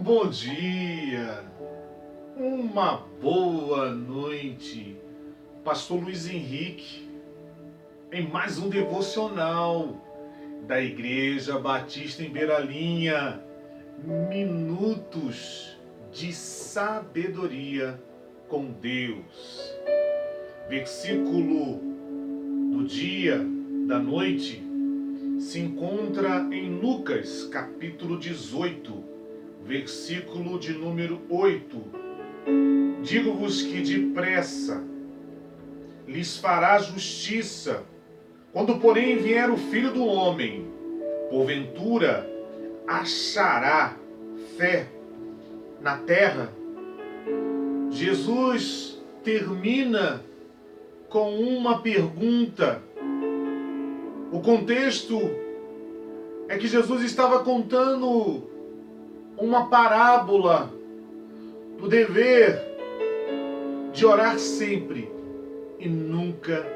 bom dia, uma boa noite, Pastor Luiz Henrique, em mais um devocional da Igreja Batista em Beiralinha, minutos de sabedoria com Deus. Versículo do dia, da noite, se encontra em Lucas, capítulo 18, versículo de número 8. Digo-vos que depressa lhes fará justiça, quando porém vier o Filho do Homem, porventura achará fé na terra? Jesus termina com uma pergunta. O contexto é que Jesus estava contando uma parábola do dever de orar sempre e nunca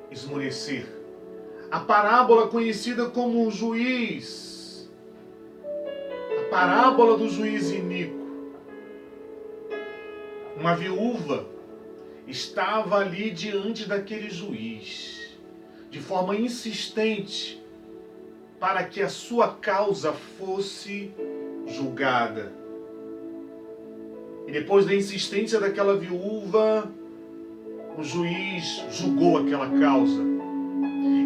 esmorecer. A parábola conhecida como o juiz, a parábola do juiz iníquo. Uma viúva estava ali diante daquele juiz, de forma insistente, para que a sua causa fosse julgada. E depois da insistência daquela viúva, o juiz julgou aquela causa.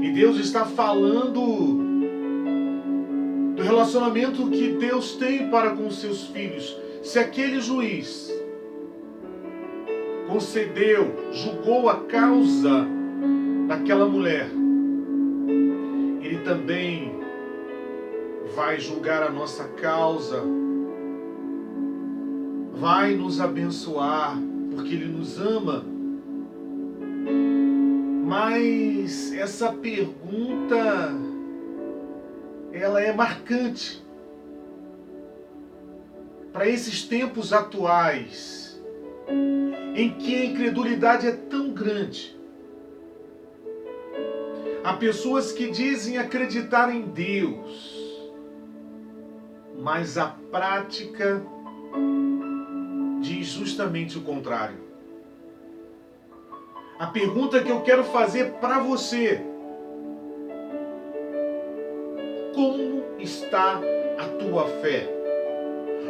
E Deus está falando do relacionamento que Deus tem para com os seus filhos. Se aquele juiz concedeu, julgou a causa daquela mulher, Ele também vai julgar a nossa causa, vai nos abençoar, porque Ele nos ama. Mas essa pergunta, ela é marcante para esses tempos atuais, em que a incredulidade é tão grande. Há pessoas que dizem acreditar em Deus, mas a prática diz justamente o contrário. A pergunta que eu quero fazer para você: como está a tua fé?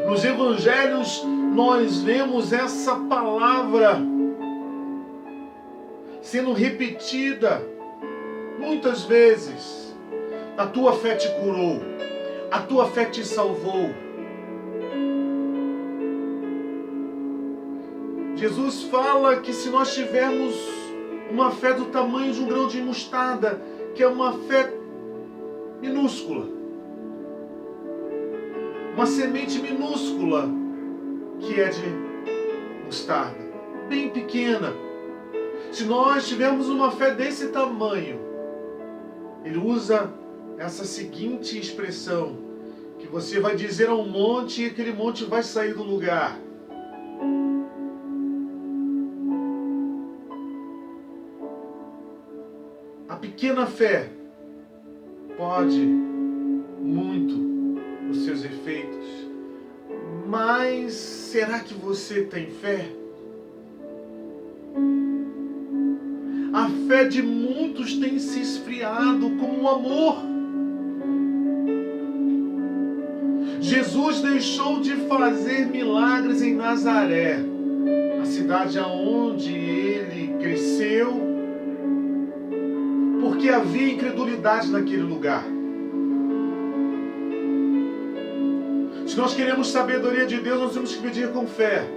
Nos evangelhos nós vemos essa palavra sendo repetida muitas vezes. A tua fé te curou, a tua fé te salvou. Jesus fala que se nós tivermos uma fé do tamanho de um grão de mostarda, que é uma fé minúscula, uma semente minúscula que é de mostarda, bem pequena. Se nós tivermos uma fé desse tamanho, Ele usa essa seguinte expressão, que você vai dizer a um monte e aquele monte vai sair do lugar. A pequena fé pode muito os seus efeitos, mas será que você tem fé? A fé de muitos tem se esfriado como o amor. Jesus deixou de fazer milagres em Nazaré, a cidade onde ele cresceu, porque havia incredulidade naquele lugar. Se nós queremos sabedoria de Deus, nós temos que pedir com fé.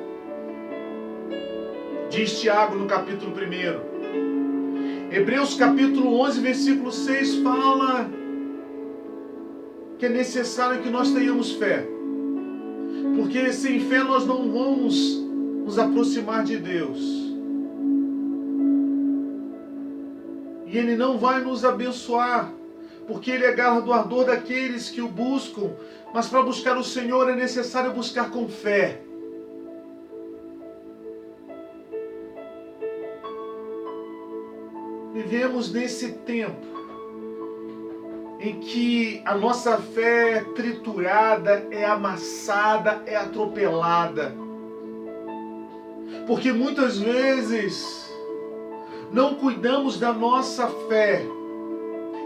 Diz Tiago no capítulo 1. Hebreus capítulo 11, versículo 6 fala que é necessário que nós tenhamos fé. Porque sem fé nós não vamos nos aproximar de Deus. E Ele não vai nos abençoar, porque Ele é galardoador daqueles que o buscam. Mas para buscar o Senhor é necessário buscar com fé. Vivemos nesse tempo em que a nossa fé é triturada, é amassada, é atropelada. Porque muitas vezes não cuidamos da nossa fé.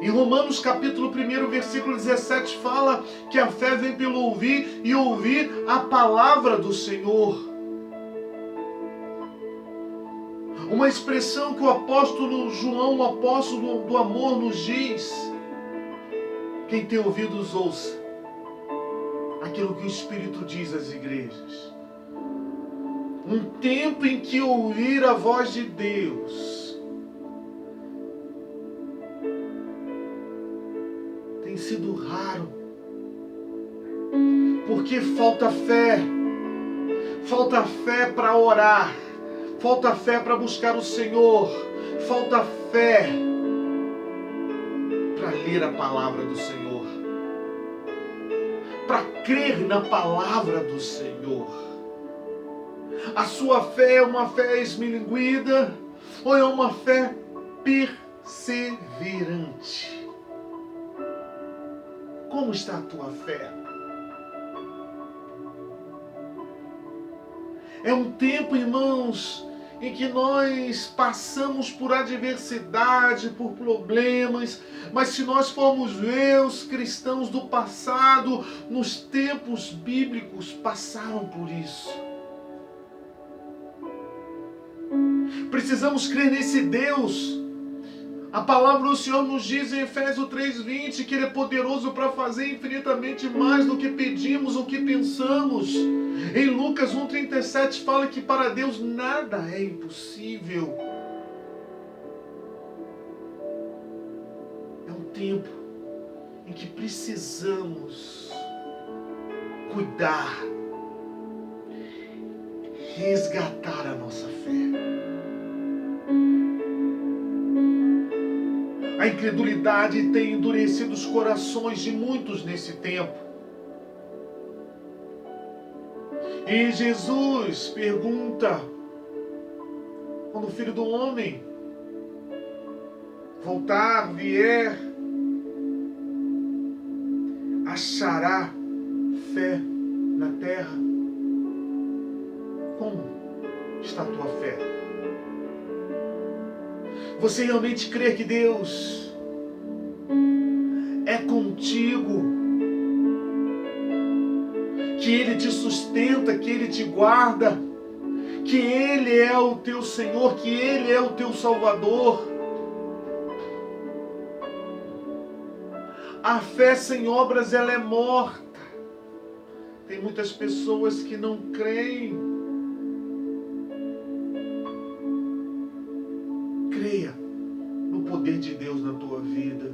Em Romanos capítulo 1, versículo 17 fala que a fé vem pelo ouvir e ouvir a palavra do Senhor. Uma expressão que o apóstolo João, o apóstolo do amor, nos diz: quem tem ouvidos, ouça aquilo que o Espírito diz às igrejas. Um tempo em que ouvir a voz de Deus tem sido raro, porque falta fé para orar, falta fé para buscar o Senhor, falta fé para ler a palavra do Senhor, para crer na palavra do Senhor. A sua fé é uma fé esmilinguida ou é uma fé perseverante? Como está a tua fé? É um tempo, irmãos, em que nós passamos por adversidade, por problemas, mas se nós formos ver os cristãos do passado, nos tempos bíblicos, passaram por isso. Precisamos crer nesse Deus. A palavra do Senhor nos diz em Efésios 3:20 que Ele é poderoso para fazer infinitamente mais do que pedimos ou que pensamos. Em Lucas 1:37 fala que para Deus nada é impossível. É um tempo em que precisamos cuidar, resgatar a nossa fé. A incredulidade tem endurecido os corações de muitos nesse tempo. E Jesus pergunta, quando o Filho do Homem voltar, vier, achará fé na terra? Como está a tua fé? Você realmente crê que Deus é contigo? Que Ele te sustenta, que Ele te guarda, que Ele é o teu Senhor, que Ele é o teu Salvador? A fé sem obras, ela é morta. Tem muitas pessoas que não creem. Creia no poder de Deus na tua vida.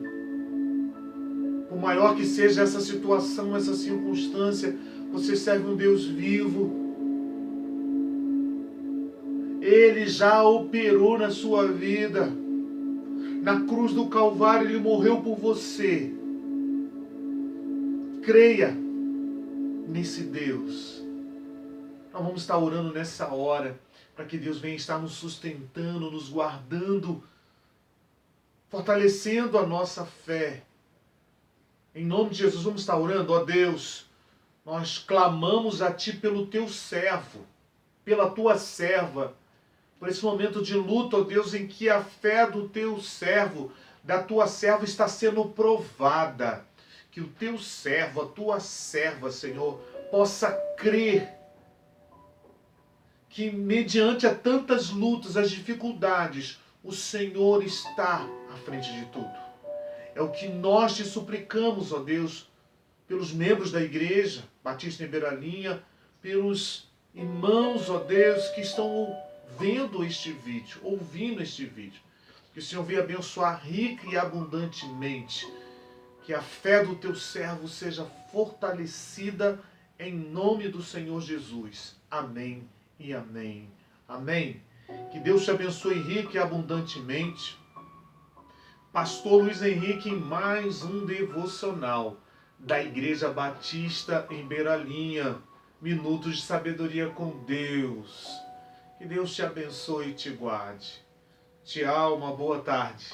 Por maior que seja essa situação, essa circunstância, você serve um Deus vivo. Ele já operou na sua vida. Na cruz do Calvário, Ele morreu por você. Creia nesse Deus. Nós vamos estar orando nessa hora, para que Deus venha estar nos sustentando, nos guardando, fortalecendo a nossa fé. Em nome de Jesus, vamos estar orando. Ó Deus, nós clamamos a Ti pelo Teu servo, pela Tua serva, por esse momento de luta, ó Deus, em que a fé do Teu servo, da Tua serva está sendo provada. Que o Teu servo, a Tua serva, Senhor, possa crer que mediante a tantas lutas, as dificuldades, o Senhor está à frente de tudo. É o que nós te suplicamos, ó Deus, pelos membros da Igreja Batista em Beiralinha, pelos irmãos, ó Deus, que estão vendo este vídeo, ouvindo este vídeo. Que o Senhor venha abençoar rica e abundantemente. Que a fé do teu servo seja fortalecida em nome do Senhor Jesus. Amém e amém. Amém. Que Deus te abençoe rica e abundantemente. Pastor Luiz Henrique em mais um devocional da Igreja Batista em Beiralinha. Minutos de sabedoria com Deus. Que Deus te abençoe e te guarde. Tchau, uma boa tarde.